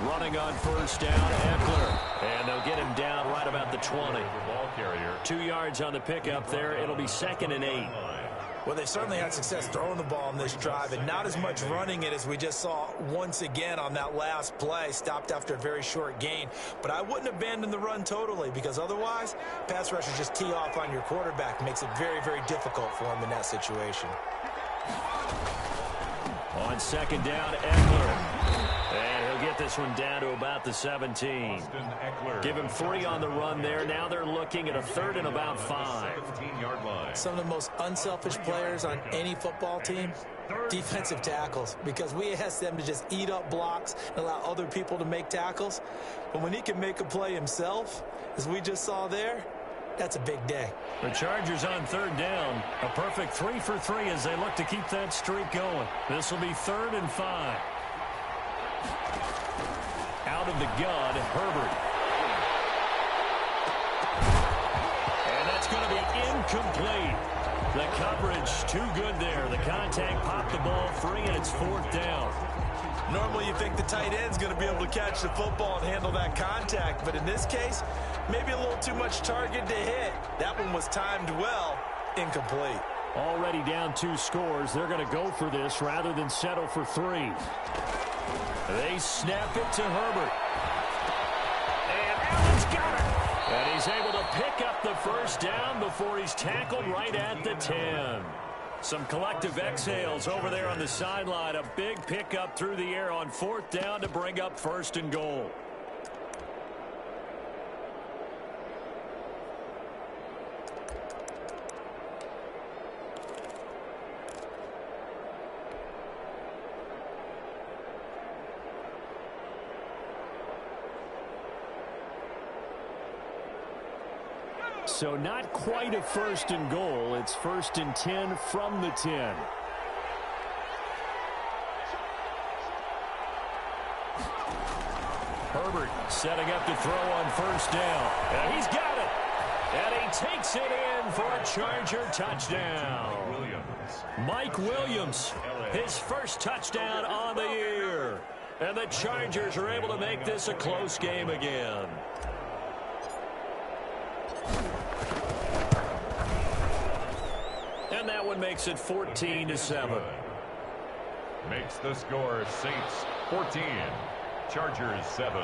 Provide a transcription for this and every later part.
Running on first down, Eckler. And they'll get him down right about the 20. 2 yards on the pickup there. It'll be 2nd and 8. Well, they certainly had success throwing the ball in this drive, and not as much running it as we just saw once again on that last play. Stopped after a very short gain. But I wouldn't abandon the run totally, because otherwise, pass rushers just tee off on your quarterback. Makes it very, very difficult for him in that situation. On 2nd down, Eckler. And he'll get this one down to about the 17. Give him 3 on the run there. Now they're looking at a 3rd and about 5. Some of the most unselfish players on any football team, defensive tackles, because we ask them to just eat up blocks and allow other people to make tackles. But when he can make a play himself, as we just saw there, that's a big day. The Chargers on 3rd down. A perfect 3 for 3 as they look to keep that streak going. This will be 3rd and 5. Out of the gun, Herbert. And that's going to be incomplete. The coverage too good there. The contact popped the ball free, and it's 4th down. Normally you think the tight end's going to be able to catch the football and handle that contact, but in this case, maybe a little too much target to hit. That one was timed well, incomplete. Already down 2 scores. They're going to go for this rather than settle for 3. They snap it to Herbert. And Allen's got it. And he's able to pick up the first down before he's tackled right at the 10. Some collective exhales over there on the sideline. A big pickup through the air on 4th down to bring up 1st and goal. So not quite a 1st and goal. It's 1st and 10 from the 10. Herbert setting up to throw on 1st down. And he's got it. And he takes it in for a Charger touchdown. Mike Williams, his first touchdown on the year. And the Chargers are able to make this a close game again. And that one makes it 14-7. Makes the score Saints 14, Chargers 7.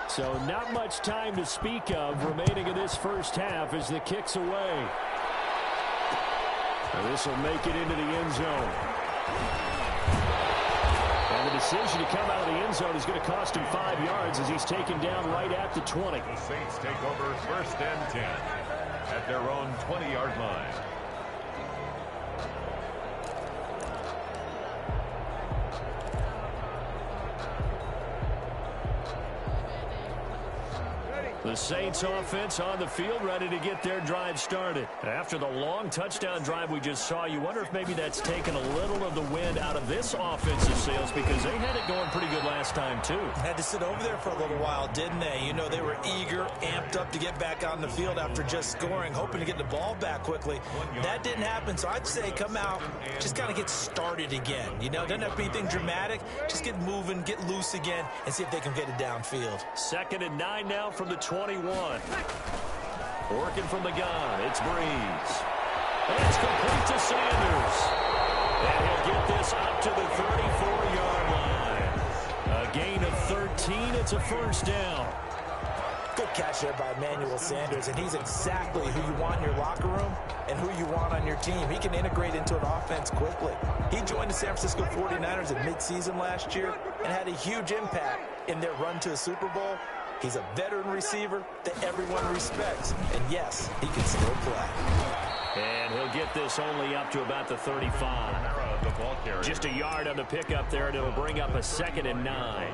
So not much time to speak of remaining in this first half as the kick's away. And this will make it into the end zone. And the decision to come out of the end zone is going to cost him 5 yards as he's taken down right at the 20. The Saints take over 1st and 10 at their own 20-yard line. The Saints offense on the field ready to get their drive started. After the long touchdown drive we just saw, you wonder if maybe that's taken a little of the wind out of this offensive sails because they had it going pretty good last time too. Had to sit over there for a little while, didn't they? You know, they were eager, amped up to get back on the field after just scoring, hoping to get the ball back quickly. That didn't happen, so I'd say come out, just kind of get started again. You know, doesn't have to be anything dramatic. Just get moving, get loose again, and see if they can get it downfield. 2nd and 9 now from the 21. Working from the gun, it's Breeze. And it's complete to Sanders. And he'll get this up to the 34-yard line. A gain of 13, it's a 1st down. Good catch there by Emmanuel Sanders, and he's exactly who you want in your locker room and who you want on your team. He can integrate into an offense quickly. He joined the San Francisco 49ers at midseason last year and had a huge impact in their run to the Super Bowl. He's a veteran receiver that everyone respects. And yes, he can still play. And he'll get this only up to about the 35. Just a yard on the pickup there, and it'll bring up a 2nd and 9.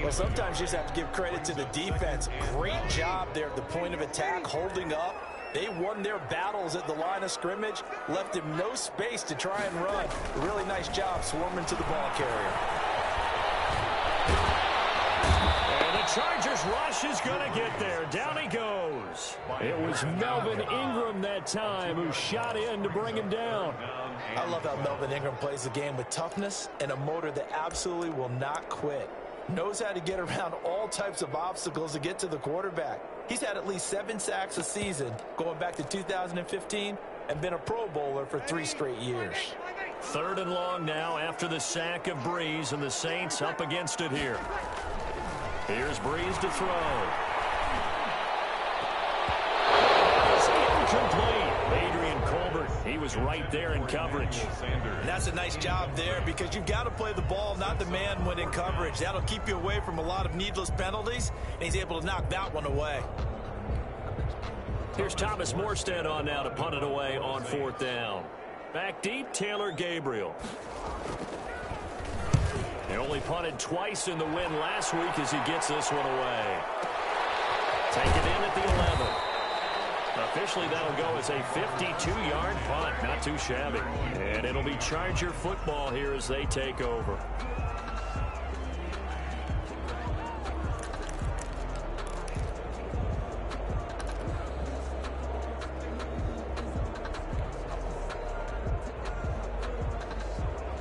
Well, sometimes you just have to give credit to the defense. Great job there at the point of attack, holding up. They won their battles at the line of scrimmage, left him no space to try and run. A really nice job swarming to the ball carrier. And the Chargers rush is going to get there. Down he goes. It was Melvin Ingram that time who shot in to bring him down. I love how Melvin Ingram plays the game with toughness and a motor that absolutely will not quit. Knows how to get around all types of obstacles to get to the quarterback. He's had at least 7 sacks a season going back to 2015 and been a Pro Bowler for 3 straight years. 3rd and long now after the sack of Breeze, and the Saints up against it here. Here's Breeze to throw. It's incomplete. Adrian Colbert, he was right there in coverage. And that's a nice job there because you've got to play the ball, not the man when in coverage. That'll keep you away from a lot of needless penalties, and he's able to knock that one away. Here's Thomas Morstead on now to punt it away on 4th down. Back deep, Taylor Gabriel. He only punted twice in the win last week as he gets this one away. Taken in at the 11. Officially, that'll go as a 52-yard punt. Not too shabby. And it'll be Charger football here as they take over.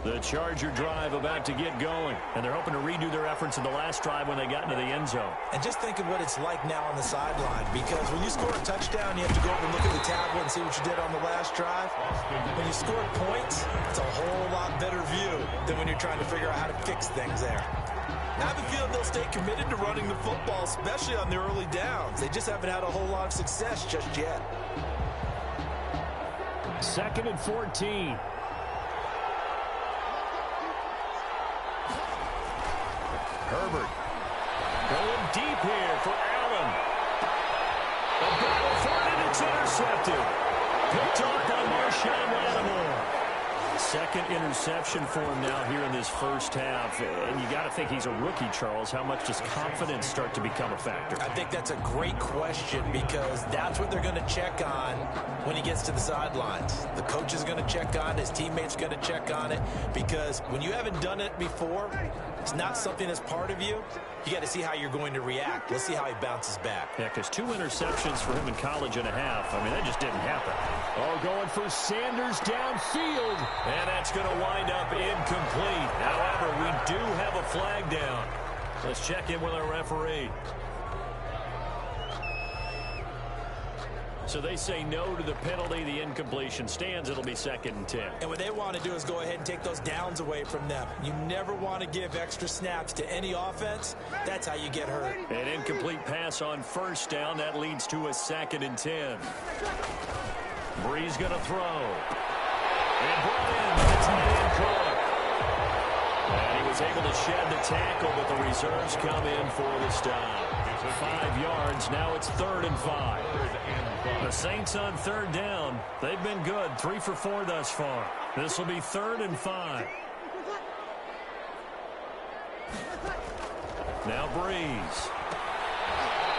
The Charger drive about to get going, and they're hoping to redo their efforts in the last drive when they got into the end zone. And just think of what it's like now on the sideline, because when you score a touchdown, you have to go over and look at the tablet and see what you did on the last drive. When you score points, it's a whole lot better view than when you're trying to figure out how to fix things there. I have a feeling they'll stay committed to running the football, especially on the early downs. They just haven't had a whole lot of success just yet. 2nd and 14. Herbert going deep here for Allen. The battle for it, and it's intercepted. Picked off by Marshawn Lattimore. 2nd interception for him now here in this first half. And you got to think he's a rookie, Charles. How much does confidence start to become a factor? I think that's a great question because that's what they're going to check on when he gets to the sidelines. The coach is going to check on it. His teammates are going to check on it because when you haven't done it before, it's not something that's part of you. You got to see how you're going to react. Let's see how he bounces back. Yeah, because 2 interceptions for him in college and a half. I mean, that just didn't happen. Oh, going for Sanders downfield. And that's going to wind up incomplete. However, we do have a flag down. Let's check in with our referee. So they say no to the penalty. The incompletion stands. It'll be 2nd and 10. And what they want to do is go ahead and take those downs away from them. You never want to give extra snaps to any offense. That's how you get hurt. An incomplete pass on 1st down. That leads to a 2nd and 10. Breeze going to throw. And brought in by the tight end Cook. And he was able to shed the tackle, but the reserves come in for the stop. 5 yards. Now it's 3rd and 5. The Saints on 3rd down. They've been good. 3 for 4 thus far. This will be 3rd and 5. Now Breeze.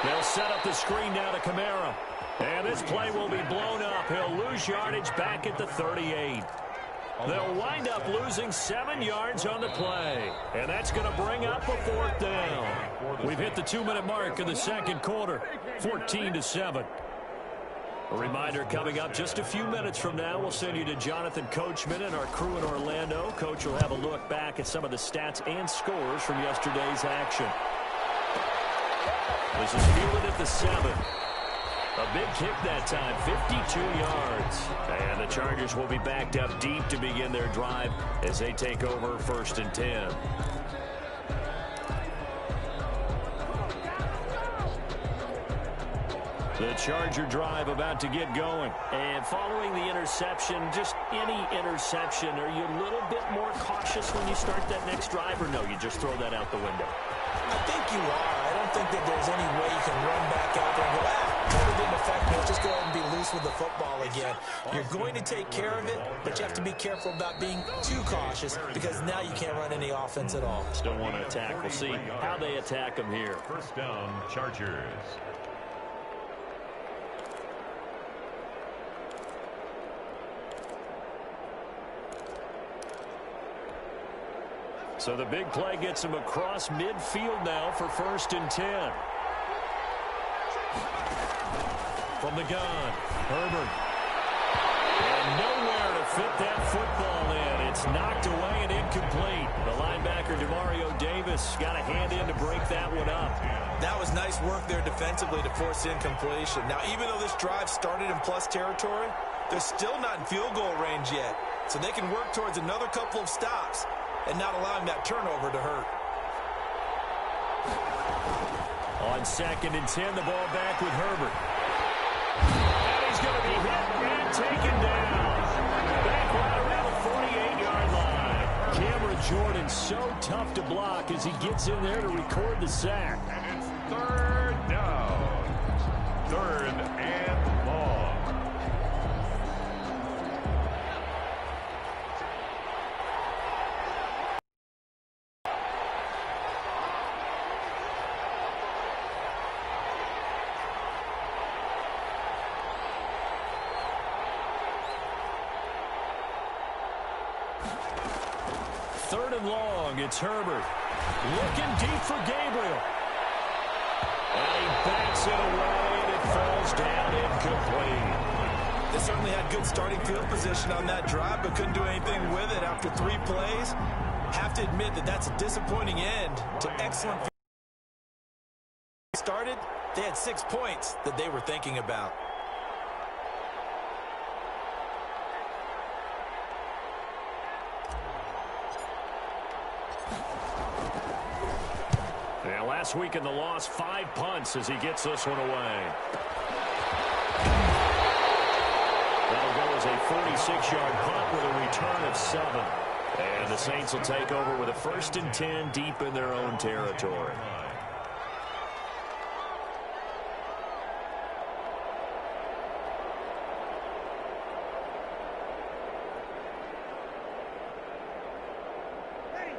They'll set up the screen now to Kamara. And this play will be blown up. He'll lose yardage back at the 38. They'll wind up losing 7 yards on the play. And that's going to bring up a 4th down. We've hit the 2-minute mark in the 2nd quarter. 14-7. A reminder coming up just a few minutes from now. We'll send you to Jonathan Coachman and our crew in Orlando. Coach will have a look back at some of the stats and scores from yesterday's action. This is fielded at the 7. A big kick that time, 52 yards. And the Chargers will be backed up deep to begin their drive as they take over 1st and 10. The Charger drive about to get going. And following the interception, just any interception, are you a little bit more cautious when you start that next drive, or no, you just throw that out the window? I think you are. I don't think that there's any way you can run back out there and go, totally didn't affect me. Let's just go ahead and be loose with the football again. You're going to take care of it, but you have to be careful about being too cautious because now you can't run any offense at all. Still want to attack. We'll see how they attack them here. 1st down, Chargers. So the big play gets him across midfield now for 1st and 10. From the gun, Herbert. And nowhere to fit that football in. It's knocked away and incomplete. The linebacker, Demario Davis, got a hand in to break that one up. That was nice work there defensively to force incompletion. Now, even though this drive started in plus territory, they're still not in field goal range yet. So they can work towards another couple of stops and not allowing that turnover to hurt. On 2nd and 10, the ball back with Herbert. And he's going to be hit and taken down. Back right around the 48-yard line. Cameron Jordan so tough to block as he gets in there to record the sack. And it's 3rd down. 3rd and long. Third and long, it's Herbert. Looking deep for Gabriel. And he backs it away, and it falls down incomplete. They certainly had good starting field position on that drive, but couldn't do anything with it after 3 plays. Have to admit that that's a disappointing end to excellent field. Started, they had 6 points that they were thinking about. Yeah, last week in the loss, 5 punts as he gets this one away. That'll go as a 46-yard punt with a return of 7. And the Saints will take over with a 1st and 10 deep in their own territory.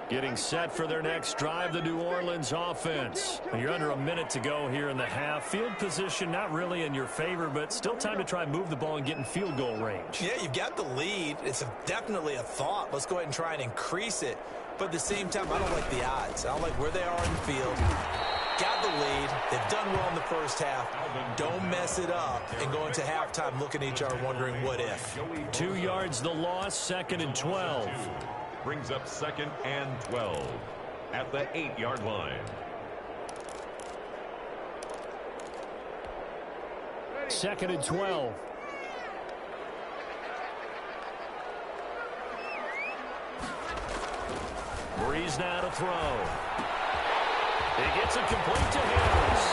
Getting set for their next drive, the New Orleans offense. You're under a minute to go here in the half. Field position not really in your favor, but still time to try and move the ball and get in field goal range. Yeah, you've got the lead. It's definitely a thought. Let's go ahead and try and increase it. But at the same time, I don't like the odds. I don't like where they are in the field. Got the lead. They've done well in the first half. Don't mess it up and go into halftime looking at each other wondering what if. 2 yards the loss, 2nd and 12. Brings up 2nd and 12 at the 8-yard line. 2nd and 12. Breeze now to throw. He gets it complete to Harris.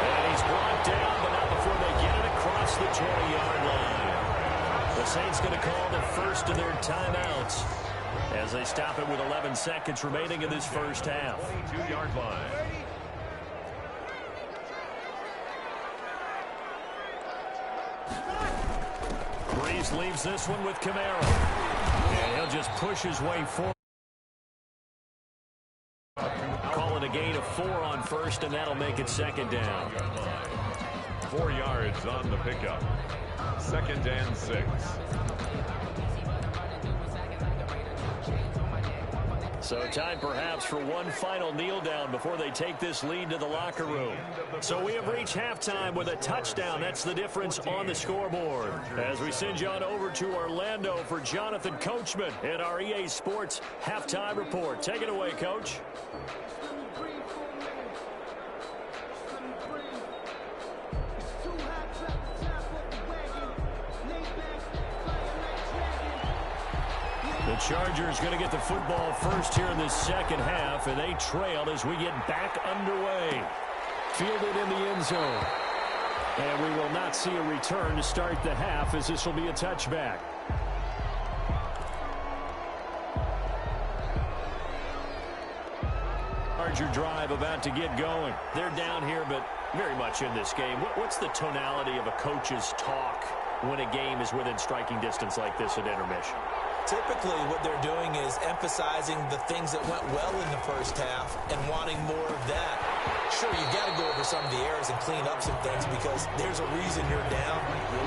And he's brought down, but not before they get it across the 20-yard line. The Saints going to call the first of their timeouts as they stop it with 11 seconds remaining in this first half. 22-yard line. Breeze leaves this one with Camaro. And he'll just push his way forward. Call it a gain of 4 on first, and that'll make it 2nd down. 4 yards on the pickup. 2nd and 6. So time perhaps for one final kneel down before they take this lead to the locker room. So we have reached halftime with a touchdown. That's the difference on the scoreboard. As we send you on over to Orlando for Jonathan Coachman in our EA Sports Halftime Report. Take it away, Coach. The Chargers going to get the football first here in this second half, and they trail as we get back underway. Fielded in the end zone. And we will not see a return to start the half, as this will be a touchback. Charger drive about to get going. They're down here, but very much in this game. What's the tonality of a coach's talk when a game is within striking distance like this at intermission? Typically, what they're doing is emphasizing the things that went well in the first half and wanting more of that. Sure, you've got to go over some of the errors and clean up some things because there's a reason you're down.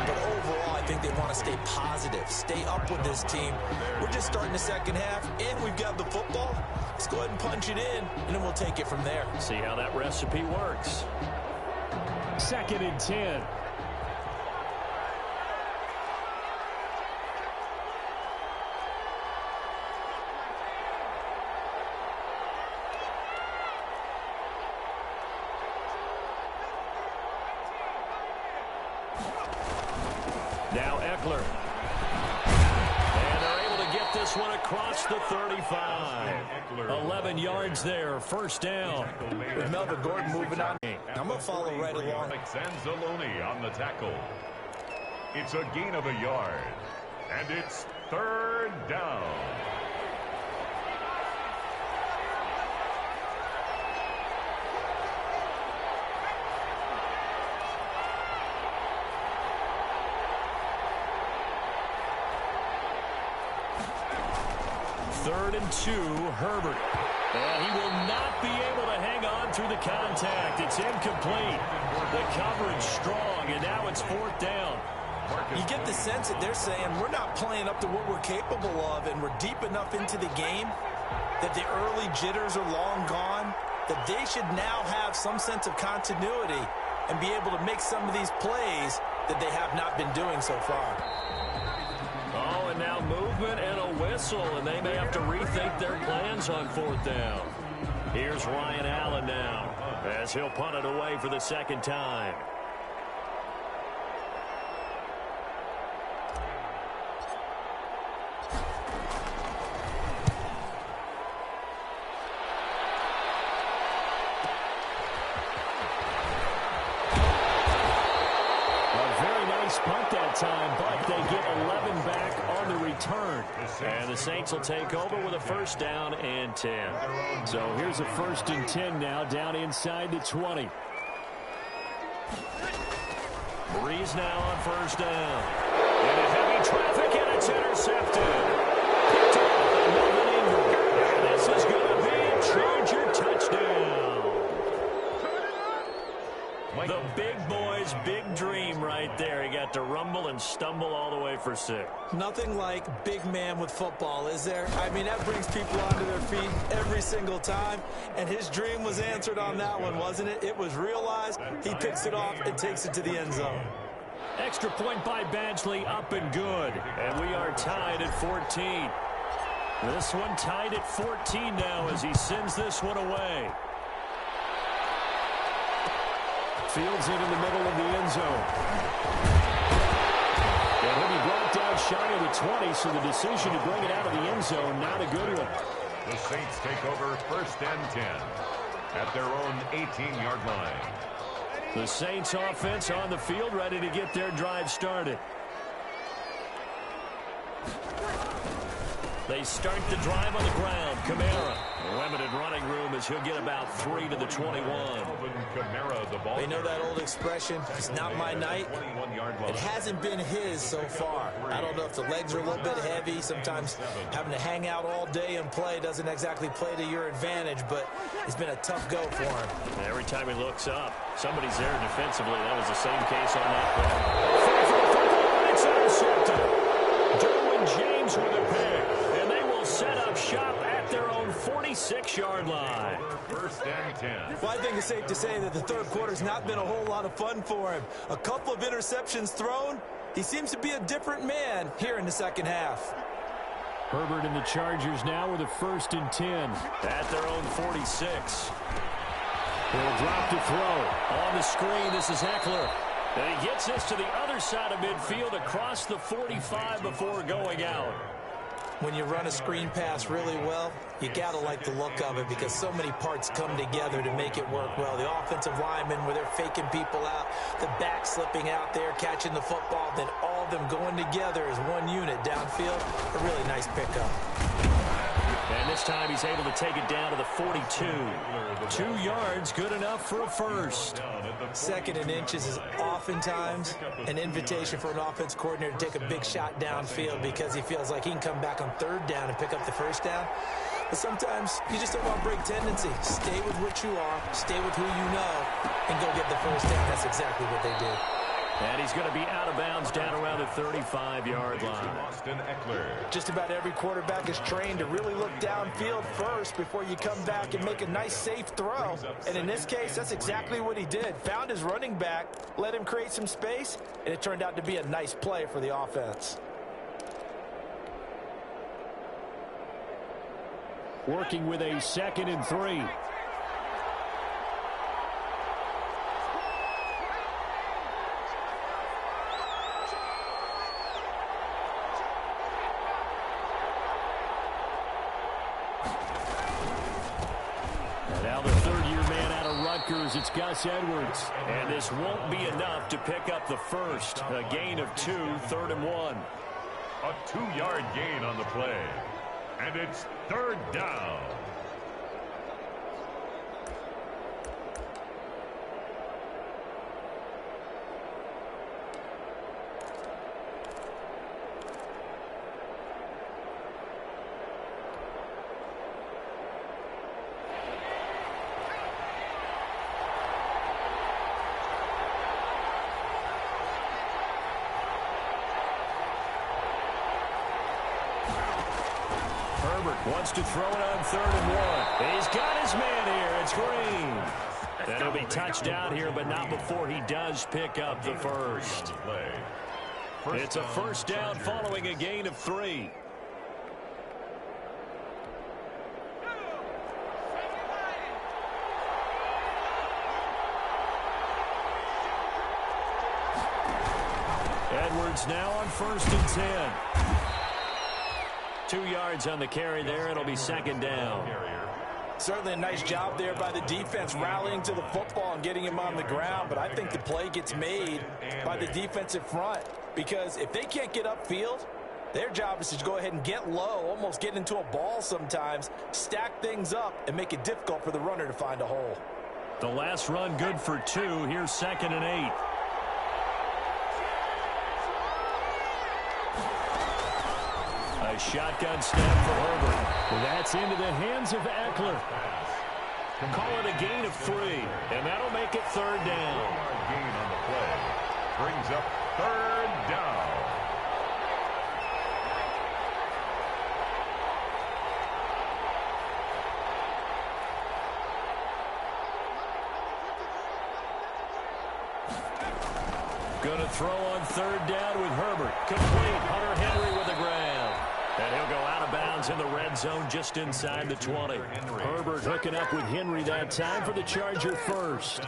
But overall, I think they want to stay positive, stay up with this team. We're just starting the second half, and we've got the football. Let's go ahead and punch it in, and then we'll take it from there. See how that recipe works. 2nd and 10. Now Eckler. And they're able to get this one across the 35. 11 yards there, first down. With Melvin Gordon moving on. I'm going to follow right along. Sanzalone on the tackle. It's a gain of a yard. And it's third down. Third and 2, Herbert. And he will not be able to hang on through the contact. It's incomplete. The coverage strong, and now it's fourth down. You get the sense that they're saying we're not playing up to what we're capable of, and we're deep enough into the game that the early jitters are long gone, that they should now have some sense of continuity and be able to make some of these plays that they have not been doing so far. Oh, and now movement and a whistle, and they may have to rethink their plans on fourth down. Here's Ryan Allen now, as he'll punt it away for the second time. Punt that time, but they get 11 back on the return. And the Saints will take over with a first down and 10. So here's a first and 10 now, down inside the 20. Breeze now on first down. Into heavy traffic, and it's intercepted. Picked off by Melvin Ingram. And this is going to be a Charger touchdown. The big boy's big dream right there. He got to rumble and stumble all the way for 6. Nothing like big man with football, is there? I mean, that brings people onto their feet every single time. And his dream was answered on that one, wasn't it? It was realized. He picks it off and takes it to the end zone. Extra point by Badgley, up and good. And we are tied at 14. This one tied at 14 now as he sends this one away. Fields it in the middle of the end zone. And he'll be brought down shy of the 20, so the decision to bring it out of the end zone, not a good one. The Saints take over first and 10 at their own 18-yard line. The Saints offense on the field, ready to get their drive started. They start the drive on the ground. Kamara, limited running room as he'll get about 3 to the 21. They know that old expression, it's not my night. It hasn't been his so far. I don't know if the legs are a little bit heavy. Sometimes having to hang out all day and play doesn't exactly play to your advantage, but it's been a tough go for him. Every time he looks up, somebody's there defensively. That was the same case on that play. It's intercepted. Derwin James with a pick. And they will set up shop at their own 46-yard line. First and 10. Well, I think it's safe to say that the third quarter's not been a whole lot of fun for him. A couple of interceptions thrown. He seems to be a different man here in the second half. Herbert and the Chargers now with a first and 10 at their own 46. He'll drop to throw. On the screen, this is Eckler. And he gets this to the other side of midfield across the 45 before going out. When you run a screen pass really well, you got to like the look of it because so many parts come together to make it work well. The offensive linemen, where they're faking people out, the back slipping out there, catching the football, then all of them going together as one unit downfield. A really nice pickup. And this time he's able to take it down to the 42. 2 yards, good enough for a first. Second and inches is oftentimes an invitation for an offense coordinator to take a big shot downfield because he feels like he can come back on third down and pick up the first down. But sometimes you just don't want to break tendency. Stay with what you are, stay with who you know, and go get the first down. That's exactly what they did. And he's going to be out of bounds down around the 35-yard line. Just about every quarterback is trained to really look downfield first before you come back and make a nice, safe throw. And in this case, that's exactly what he did. Found his running back, let him create some space, and it turned out to be a nice play for the offense. Working with a 2nd and 3. throws. It's Gus Edwards. And this won't be enough to pick up the first. A gain of 2, 3rd and 1. A 2-yard gain on the play. And it's 3rd down. Wants to throw it on 3rd and 1. He's got his man here. It's Green. That'll be touchdown here, but not before he does pick up the first. It's a first down following a gain of 3. Edwards now on 1st and 10. 2 yards on the carry there. It'll be 2nd down. Certainly a nice job there by the defense rallying to the football and getting him on the ground. But I think the play gets made by the defensive front. Because if they can't get upfield, their job is to go ahead and get low, almost get into a ball sometimes, stack things up, and make it difficult for the runner to find a hole. The last run good for 2. Here's 2nd and 8. A shotgun snap for Herbert. That's into the hands of Eckler. Call it a gain of 3, and that'll make it 3rd down. Gain on the play brings up 3rd down. Going to throw on 3rd down with Herbert. Complete. Hunter Henry with the grab. And he'll go out of bounds in the red zone just inside the 20. Herbert hooking up with Henry that time for the Charger first.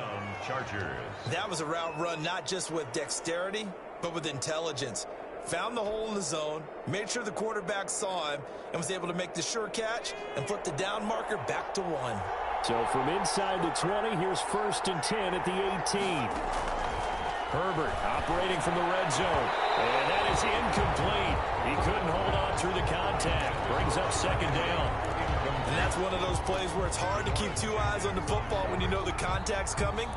Chargers. That was a route run not just with dexterity, but with intelligence. Found the hole in the zone, made sure the quarterback saw him, and was able to make the sure catch and flip the down marker back to 1. So from inside the 20, here's 1st and 10 at the 18. Herbert operating from the red zone. And that is incomplete. He couldn't hold on through the contact. Brings up 2nd down. And that's one of those plays where it's hard to keep 2 eyes on the football when you know the contact's coming,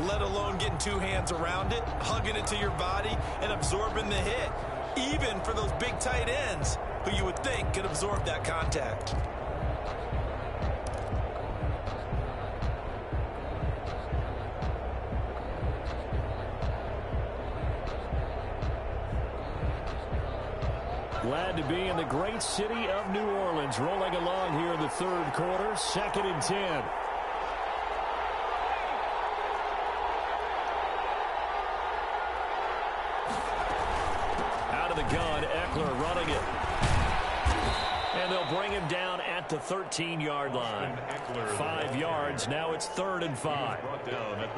let alone getting 2 hands around it, hugging it to your body, and absorbing the hit, even for those big tight ends who you would think could absorb that contact. Glad to be in the great city of New Orleans. Rolling along here in the 3rd quarter. 2nd and 10. Out of the gun, Eckler running it. And they'll bring him down at the 13-yard line. 5 yards. Now it's 3rd and 5.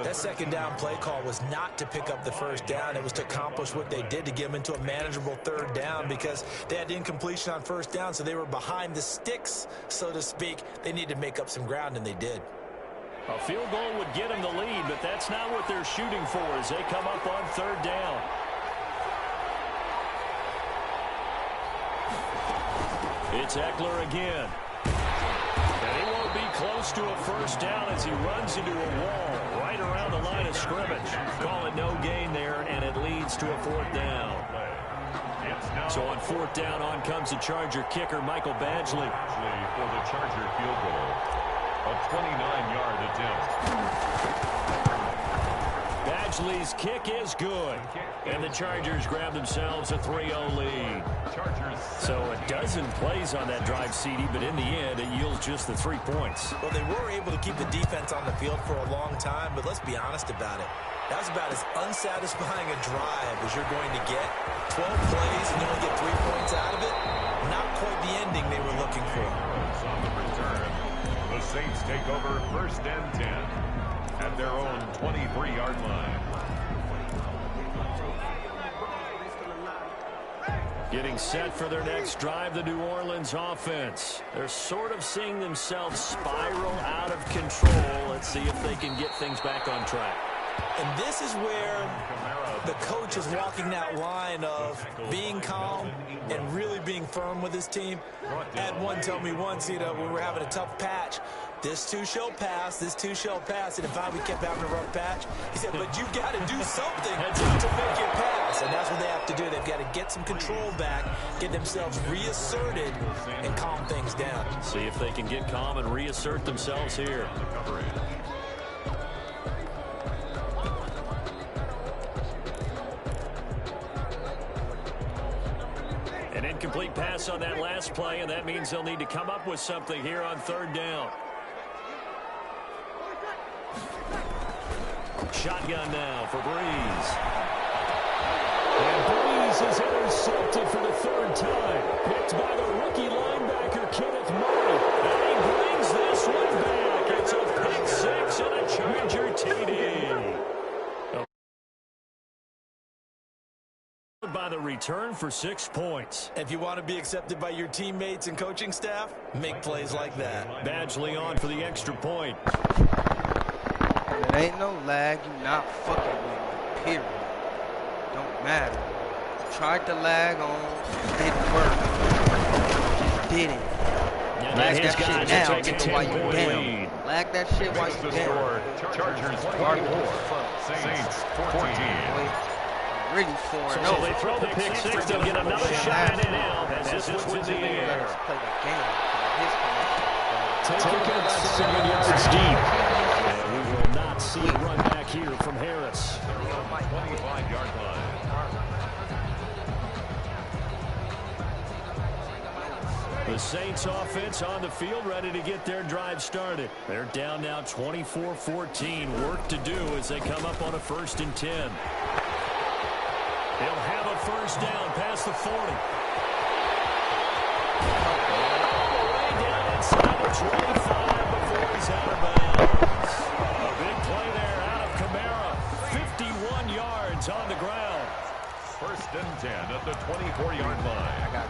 That 2nd down play call was not to pick up the 1st down. It was to accomplish what they did to get them into a manageable 3rd down because they had incompletion on 1st down, so they were behind the sticks, so to speak. They needed to make up some ground, and they did. A field goal would get them the lead, but that's not what they're shooting for as they come up on 3rd down. It's Eckler again. And he won't be close to a 1st down as he runs into a wall right around the line of scrimmage. Call it no gain there, and it leads to a 4th down. So on 4th down, on comes the Charger kicker, Michael Badgley. For the Charger field goal. A 29-yard attempt. Badgley's kick is good. And the Chargers grab themselves a 3-0 lead. So a dozen plays on that drive, CD, but in the end, it yields just the 3 points. Well, they were able to keep the defense on the field for a long time, but let's be honest about it. That was about as unsatisfying a drive as you're going to get. 12 plays and you only get 3 points out of it. Not quite the ending they were looking for. On the return, the Saints take over 1st and 10 at their own 23-yard line. Getting set for their next drive, the New Orleans offense. They're sort of seeing themselves spiral out of control, and Let's see if they can get things back on track. And this is where the coach is walking that line of being calm and really being firm with his team. Had one tell me once, when we were having a tough patch, this too shall pass, this too shall pass. And in fact, we kept having a rough patch. He said, but you've got to do something to make it pass. And that's what they have to do. They've got to get some control back, get themselves reasserted, and calm things down. See if they can get calm and reassert themselves here. An incomplete pass on that last play, and that means they'll need to come up with something here on third down. Shotgun now for Breeze. And Breeze is intercepted for the third time. Picked by the rookie linebacker, Kenneth Murray. And he brings this one back. It's a pick six and a Charger TD. By the return for 6 points. If you want to be accepted by your teammates and coaching staff, make plays like that. Badgley on for the extra point. There ain't no lag, you not fucking with me, period. Don't matter. Tried to lag on, didn't work. Just didn't. Lag that shit now, nigga, while you down. Lag that shit while you down. Chargers 24, Saints 14. Really 4-0. So they throw the pick six, they'll get another shot at it now as this one's in the air. Play the game. Taking about 7 yards deep. And we will not see a run back here from Harris. 25-yard line. The Saints offense on the field, ready to get their drive started. They're down now 24-14. Work to do as they come up on a 1st and 10. He'll have a first down past the 40. All the way down inside the 25 before he's out of bounds. A big play there out of Kamara. 51 yards on the ground. 1st and 10 at the 24-yard line. I got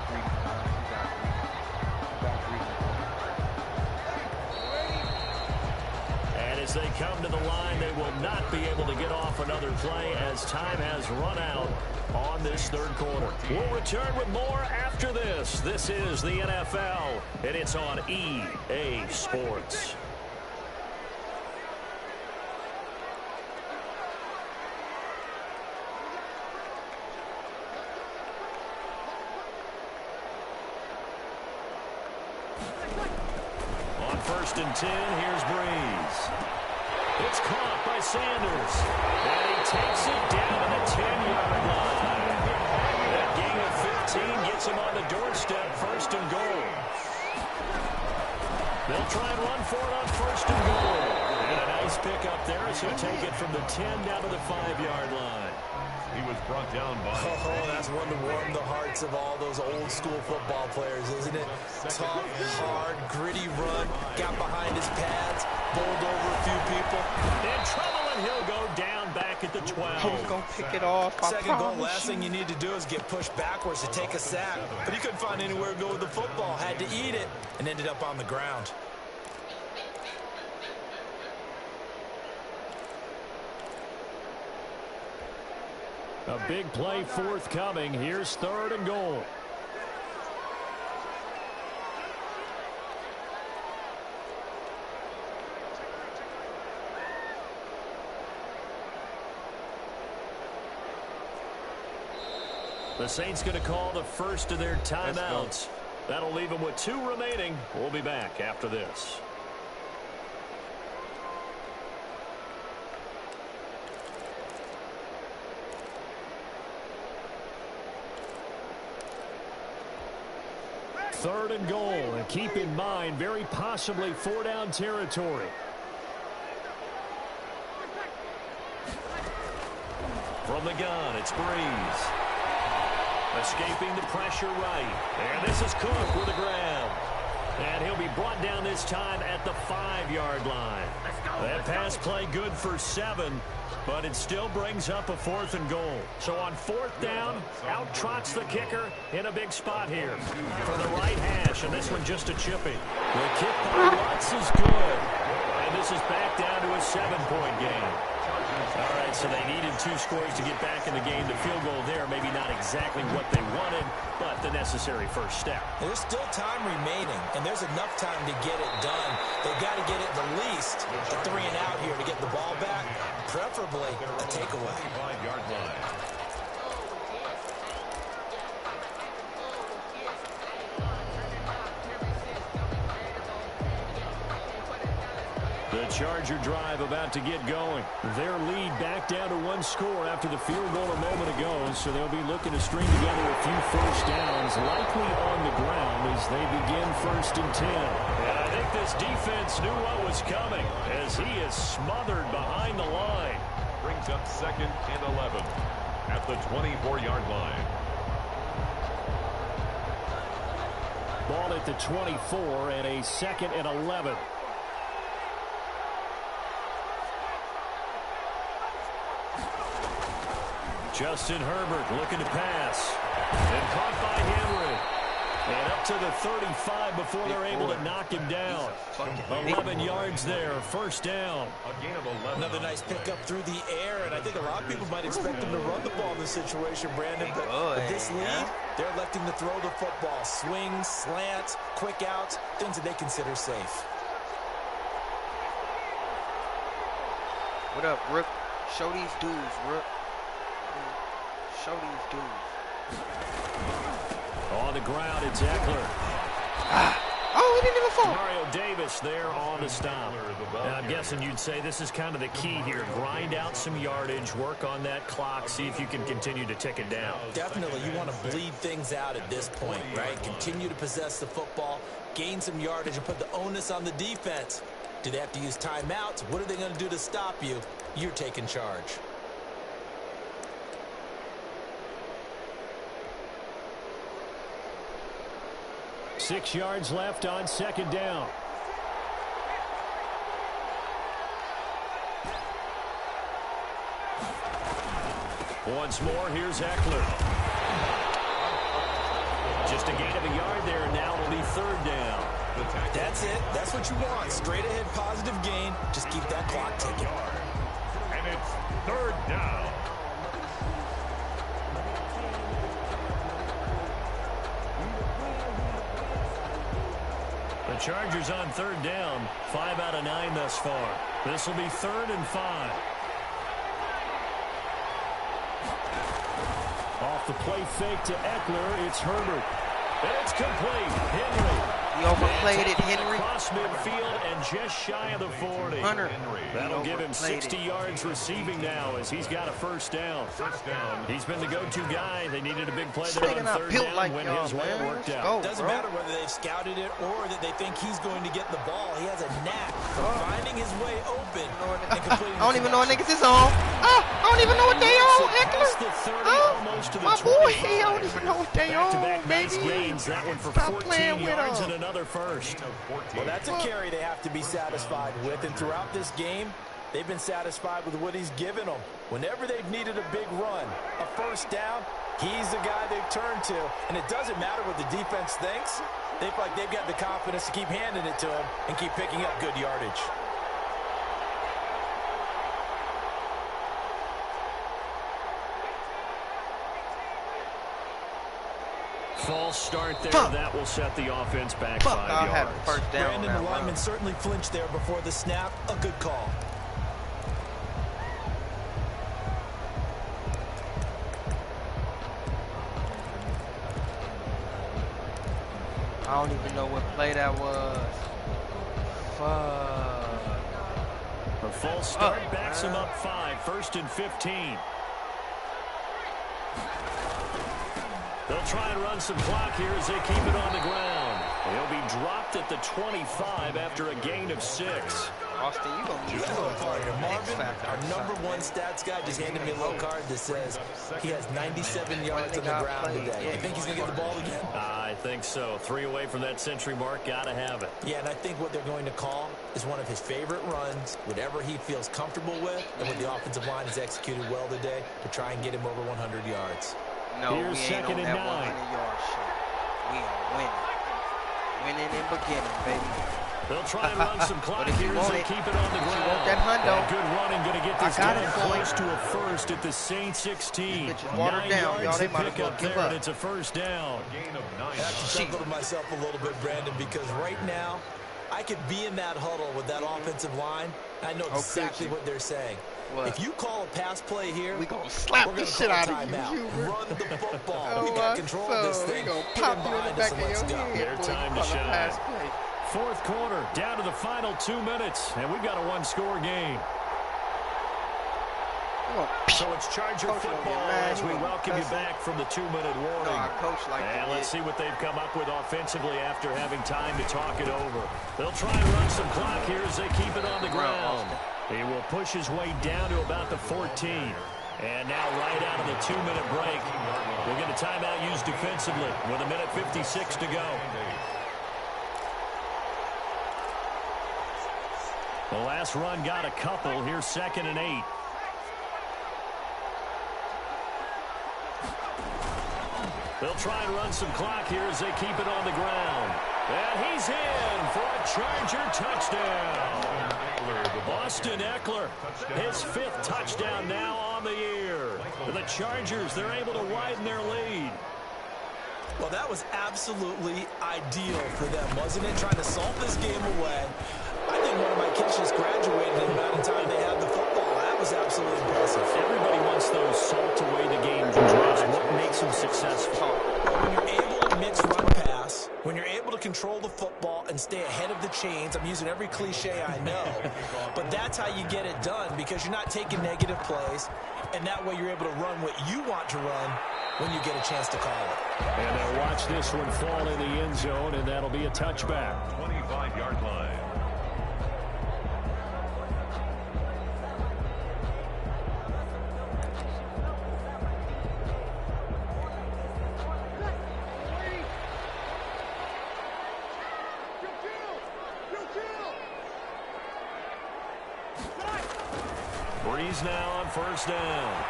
And as they come to the line, they will not be able to get off another play as time has run out on this third quarter. We'll return with more after this. This is the NFL, and it's on EA Sports. On 1st and 10, here's Breeze. It's caught by Sanders. And he takes it down to the 10-yard line. That gain of 15 gets him on the doorstep, 1st and goal. They'll try and run for it on 1st and goal. And a nice pick up there as he'll take it from the 10 down to the 5-yard line. He was brought down by... Oh, that's one to warm the hearts of all those old-school football players, isn't it? Tough, hard, gritty run, got behind his pads, bowled over a few people. In trouble, and he'll go down back at the 12. He's going to pick it off, I Second goal, promise last thing you need to do is get pushed backwards to take a sack. But he couldn't find anywhere to go with the football, had to eat it, and ended up on the ground. A big play forthcoming. Here's 3rd and goal. The Saints going to call the first of their timeouts. That'll leave them with 2 remaining. We'll be back after this. Third and goal, and keep in mind, very possibly 4-down territory. From the gun, it's Breeze. Escaping the pressure right. And this is Cook with the grab. And he'll be brought down this time at the 5-yard line. That pass play good for 7, but it still brings up a 4th and goal. So on 4th down, out trots the kicker in a big spot here from the right hash, and this one just a chippy. The kick by Lutz is good. And And this is back down to a 7-point game. All right, so they needed 2 scores to get back in the game. The field goal there, maybe not exactly what they wanted, but the necessary first step. There's still time remaining, and there's enough time to get it done. They've got to get it at least a 3 and out here to get the ball back, preferably a takeaway. 5-yard line. The Charger drive about to get going. Their lead back down to 1 score after the field goal a moment ago, so they'll be looking to string together a few first downs, likely on the ground as they begin 1st and 10. And I think this defense knew what was coming as he is smothered behind the line. Brings up 2nd and 11 at the 24-yard line. Ball at the 24 and a 2nd and 11. Justin Herbert looking to pass. And caught by Henry. And up to the 35 before they're able to knock him down. 11 yards there, 1st down. A gain of 11. Another nice pickup through the air, and I think a lot of people might expect him to run the ball in this situation, Brandon. But with this lead, they're electing to throw the football. Swings, slants, quick outs, things that they consider safe. What up, Rook? Show these dudes, Rook. Show these dudes. On the ground, it's Eckler. Oh, he didn't even fall. Mario Davis there on the stop. Now, I'm guessing you'd say this is kind of the key here. Grind out some yardage, work on that clock, see if you can continue to tick it down. Definitely, you want to bleed things out at this point, right? Continue to possess the football, gain some yardage, and put the onus on the defense. Do they have to use timeouts? What are they going to do to stop you? You're taking charge. Six yards left on 2nd down. Once more, here's Eckler. Just a gain of a yard there, and now it'll be 3rd down. That's it. That's what you want. Straight ahead positive gain. Just keep that clock ticking. And it's 3rd down. The Chargers on 3rd down. 5 out of 9 thus far. This will be 3rd and 5. Off the play fake to Eckler, it's Herbert. It's complete. Henry. He overplayed it, Henry. Across midfield and just shy of the 40. Hunter. That'll give him 60 yards receiving now as he's got a 1st down. He's been the go-to guy. They needed a big play there on 3rd down like when y'all, his way man. worked out. Go, Doesn't matter whether they've scouted it or that they think he's going to get the ball. He has a knack for finding his way open and completing I don't even know what niggas is on. I don't even know what they on, Eckler. My boy, I don't even know what they on, Nice baby. gains. That one for Stop 14 playing with yards him. and another 1st. Well, that's a carry they have to be satisfied with. And throughout this game, they've been satisfied with what he's given them. Whenever they've needed a big run, a 1st down, he's the guy they've turned to. And it doesn't matter what the defense thinks. They feel like they've got the confidence to keep handing it to him and keep picking up good yardage. False start there. That will set the offense back 5 I'll have yards. 1st down. Brandon, the lineman certainly flinched there before the snap. A good call. I don't even know what play that was. Fuck. A false start backs him up 5. 1st and 15. They'll try and run some clock here as they keep it on the ground. He'll be dropped at the 25 after a gain of 6. Austin, you gonna need Marvin, our #1 stats guy, just handed me a little card that says he has 97 yards on the ground today. You think he's going to get the ball again? I think so. 3 away from that century mark. Got to have it. Yeah, and I think what they're going to call is one of his favorite runs, whatever he feels comfortable with, and what the offensive line has executed well today to try and get him over 100 yards. No, Here's we ain't 2nd on and that 9. 100-yard shit. We are winning. Winning in beginning, baby. They'll try and run some clock here as they keep it on the ground. You want that hundo? Good running, going to get this game close to a first at the Saint 16. Bitches watered down, y'all. They might as well give up. It's a first down. I have to chuckle to myself a little bit, Brandon, because right now I could be in that huddle with that offensive line. I know exactly what they're saying. What? If you call a pass play here, we're going to slap the shit out of you. Run the football. We got control of this thing. We're going to pop you in the back of your head. Their time to shine. Fourth quarter, down to the final 2 minutes, and we've got a one-score game. So it's Charger football as we welcome you back from the 2-minute warning. And let's see what they've come up with offensively after having time to talk it over. They'll try and run some clock here as they keep it on the ground. He will push his way down to about the 14. And now right out of the 2-minute break, we'll get a timeout used defensively with 1:56 to go. The last run got a couple. Here's 2nd and 8. They'll try and run some clock here as they keep it on the ground. And he's in for a Charger touchdown. Austin Eckler, his 5th touchdown now on the year. The Chargers, they're able to widen their lead. Well, that was absolutely ideal for them, wasn't it? Trying to salt this game away. I think one of my kids just graduated in the amount of time they had the football. That was absolutely impressive. Everybody wants those salt away the game drives. What makes them successful? When you're able to mix run pass, when you're able to control the football and stay ahead of the chains, I'm using every cliche I know, but that's how you get it done because you're not taking negative plays, and that way you're able to run what you want to run when you get a chance to call it. And they'll watch this one fall in the end zone, and that'll be a touchback. 25-yard line. Breeze now on first down.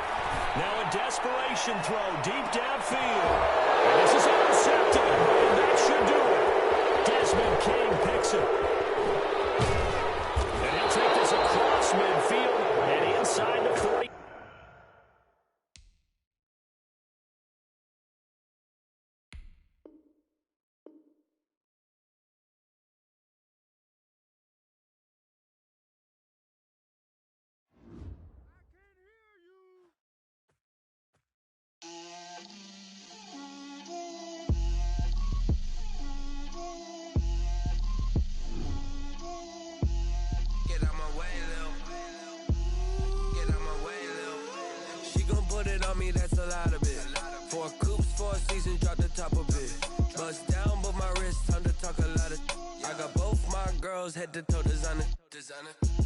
Now a desperation throw deep downfield. And this is intercepted. And that should do it. Desmond King picks it. And he'll take this across midfield and inside the 40. That's a lot of it. 4 coops, 4 seasons, drop the top of it. Bust down, but my wrist, time to talk a lot of. I got both my girls head to toe designer.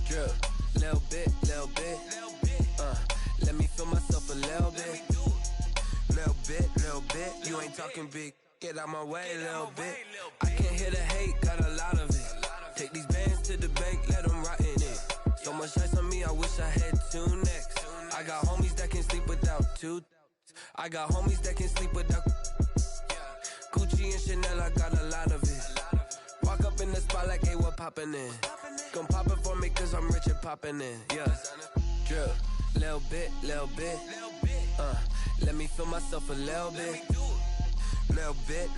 Drip, little bit. Let me feel myself a little bit. Little bit. You ain't talking big. Get out my way, little bit. I can't hear the hate, got a lot of it. Take these bands to the bank, let them rot in it. So much ice on me, I wish I had 2 necks. I got homies that can sleep without 2. I got homies that can sleep without Gucci and Chanel, I got a lot of it. Walk up in the spot like, hey, what poppin' in? Gon' pop it for me cause I'm rich and poppin' in. Yeah, drip, little bit. Let me feel myself a little bit. Little bit.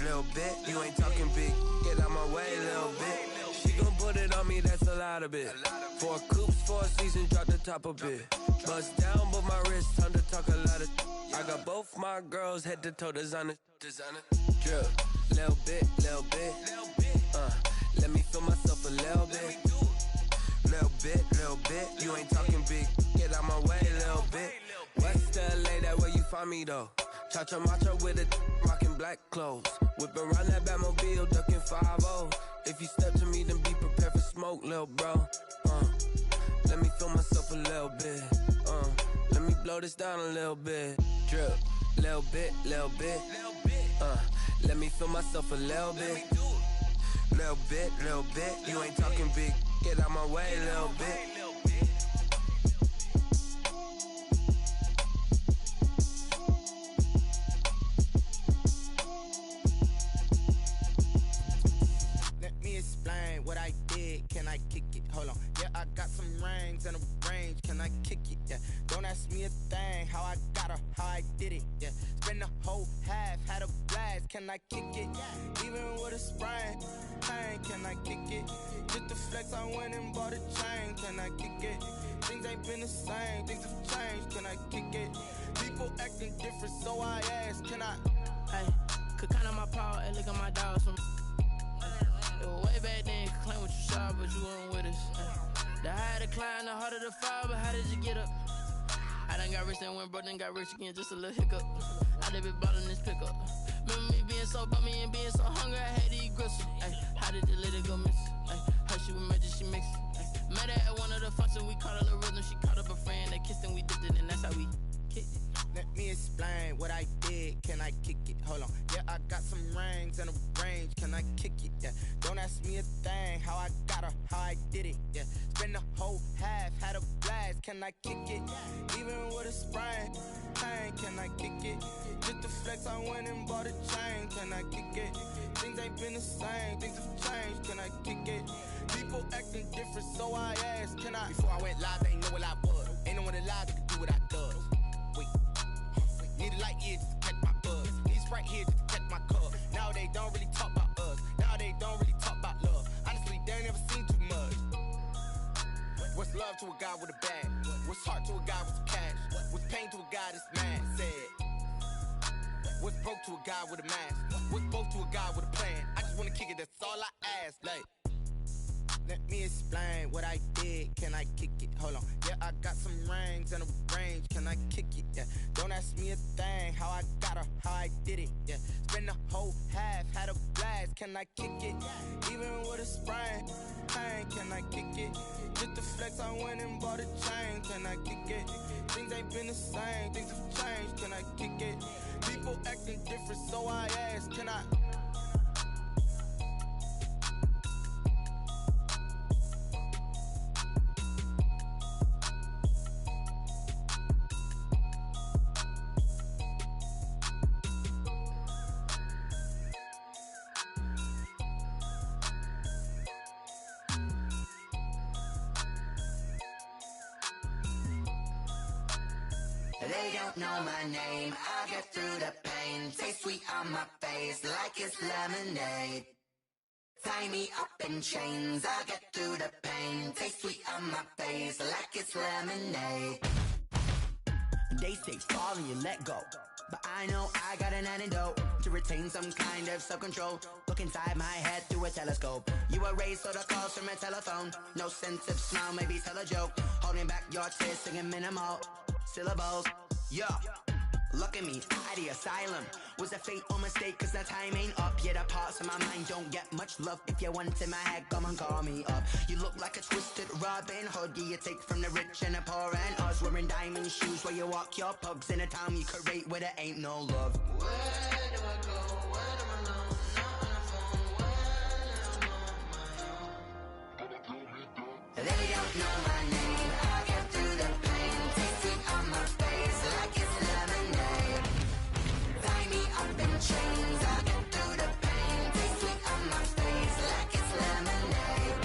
You ain't talking big. Get out my way, little bit. She gon' put it on me, that's a lot of it. 4 coops, 4 seasons, drop the top of it. Bust down, but my wrist, time to talk a lot of. I got both my girls head to toe designer. Drip, little bit. Let me feel myself a little bit. Little bit. You ain't talking big. Get out my way, little bit. West LA, that where you find me though. Cha-cha macha with it, rocking black clothes. Whip around that Batmobile, ducking 5-0. If you step to me, then be prepared for smoke, little bro. Let me feel myself a little bit. Let me blow this down a little bit. Drip, little bit. Let me feel myself a little bit. Little bit. You ain't talking big. Get out my way, little bit. Let me explain what I did. in a range, can I kick it? Yeah, don't ask me a thing, how I got her, how I did it. Yeah, spend the whole half, had a blast, can I kick it? Even with a sprain, pain, can I kick it? Just the flex, I went and bought a chain, can I kick it? Things ain't been the same, things have changed, can I kick it? People acting different, so I ask, can I? Hey, could count on my power and look at my dogs from. It was way back then, could claim what you saw, but you weren't with us. The higher the climb, the harder the fall, but how did you get up? I done got rich and went broke, then got rich again, just a little hiccup. I done been ballin' this pickup. Remember me being so bummy and being so hungry, I had to eat gristle. Ay, how did the little go miss? Ay, her she was major, she mixed. Met her at one of the functions, we caught a little rhythm, she caught up a friend, they kissed and we dipped it, and that's how we kicked it. Let me explain what I did, can I kick it? Hold on, yeah, I got some rings and a range, can I kick it? Yeah, don't ask me a thing, how I got her, how I did it. Yeah, spend the whole half, had a blast, can I kick it? Even with a sprain, pain, can I kick it? Just the flex, I went and bought a chain, can I kick it? Things ain't been the same, things have changed, can I kick it? People acting different, so I asked, can I? Before I went live, ain't know what I was. Ain't no one alive that could do what I does. Wait, need a light here just to catch my buzz. Need Sprite here just to catch my cup. Now they don't really talk about us. Now they don't really talk about love. Honestly, they ain't never seen too much. What's love to a guy with a bag? What's heart to a guy with some cash? What's pain to a guy that's mad? Said. What's broke to a guy with a mask? What's broke to a guy with a plan? I just wanna kick it, that's all I ask. Like, let me explain what I did, can I kick it? Hold on, yeah, I got some rings and a range, can I kick it? Yeah, don't ask me a thing, how I got her, how I did it. Yeah, spend the whole half, had a blast, can I kick it? Even with a sprain, pain, can I kick it? Just the flex, I went and bought a chain, can I kick it? Things ain't been the same, things have changed, can I kick it? People acting different, so I ask, can I? They don't know my name, I get through the pain. Taste sweet on my face like it's lemonade. Tie me up in chains, I get through the pain. Taste sweet on my face like it's lemonade. They say fall and you let go, but I know I got an antidote to retain some kind of self-control. Look inside my head through a telescope. You erase all the calls from a telephone. No sense of smile, maybe tell a joke. Holding back your tears, singing minimal syllables. Yeah, look at me, at the asylum. Was a fate or mistake, cause the time ain't up. Yeah, the parts of my mind don't get much love. If you want in my head, come and call me up. You look like a twisted Robin Hood. Yeah, you take from the rich and the poor and us. Wearing diamond shoes where you walk your pugs. In a town you create where there ain't no love. Where do I go? When I'm alone, not on the phone, when I'm on my own. They don't know my name, I get through the pain. Taste sweet on my face like it's lemonade. Tie me up in chains, I get through the pain. Taste sweet on my face like it's lemonade.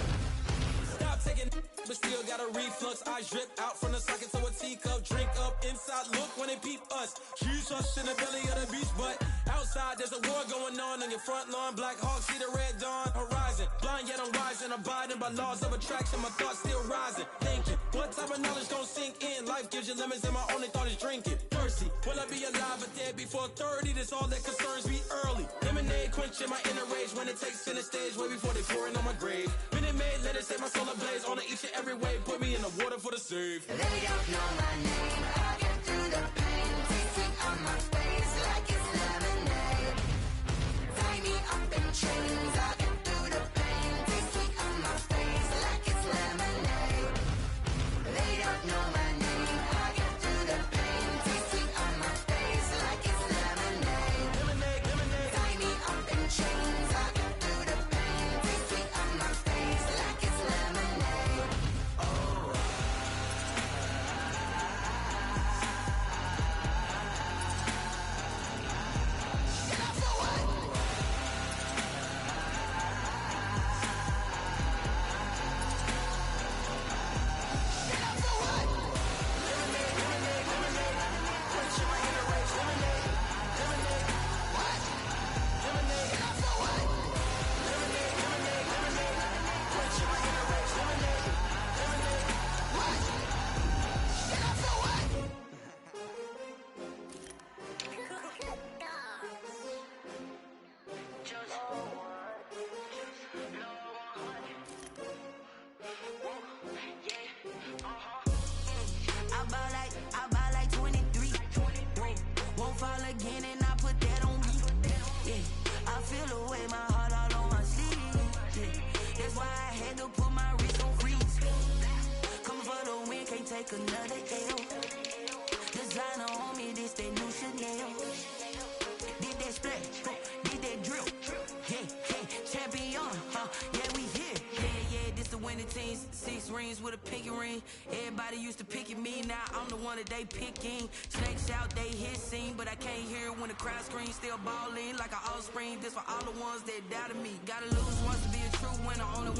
Stop taking but still got a reflux. Eyes drip out from the socket to a teacup. Drink up inside, look when they peep us. Choose us in the belly of the beach, but outside there's a war going on your front lawn. Black Hawk, see the red dawn horizon. Blind yet I'm rising, abiding by laws of attraction. My thoughts still rising, thinking what type of knowledge gon' sink in? Life gives you limits and my only thought is drinking. Thirsty, will I be alive or dead before 30? That's all that concerns me early. Lemonade quenching my inner rage when it takes center stage way before they pour it on my grave. Minute Maid, let it set my soul ablaze on each and every way. Put me in the water for the save. They don't know my name, I get through the pain. Taste sweet on my face like it's lemonade. Tie me up in chains, I get through the pain. Taste sweet on my face like it's lemonade. They don't know my name, I get through the pain. Taste sweet on my face like it's lemonade. Lemonade, lemonade. Tie me up in chains, I get through the pain. Taste sweet on my face like it's lemonade. Oh, take another L. Designer on me, this that new Chanel. Did that splat, did that drill. Yeah, yeah, champion, yeah, we here. Yeah, this the winning team. 6 rings with a pinky ring. Everybody used to pick at me, now I'm the one that they picking. Snakes out, they hit scene, but I can't hear it when the crowd screams. Still balling like an offspring. This for all the ones that doubted me. Gotta lose once to be a true winner. Only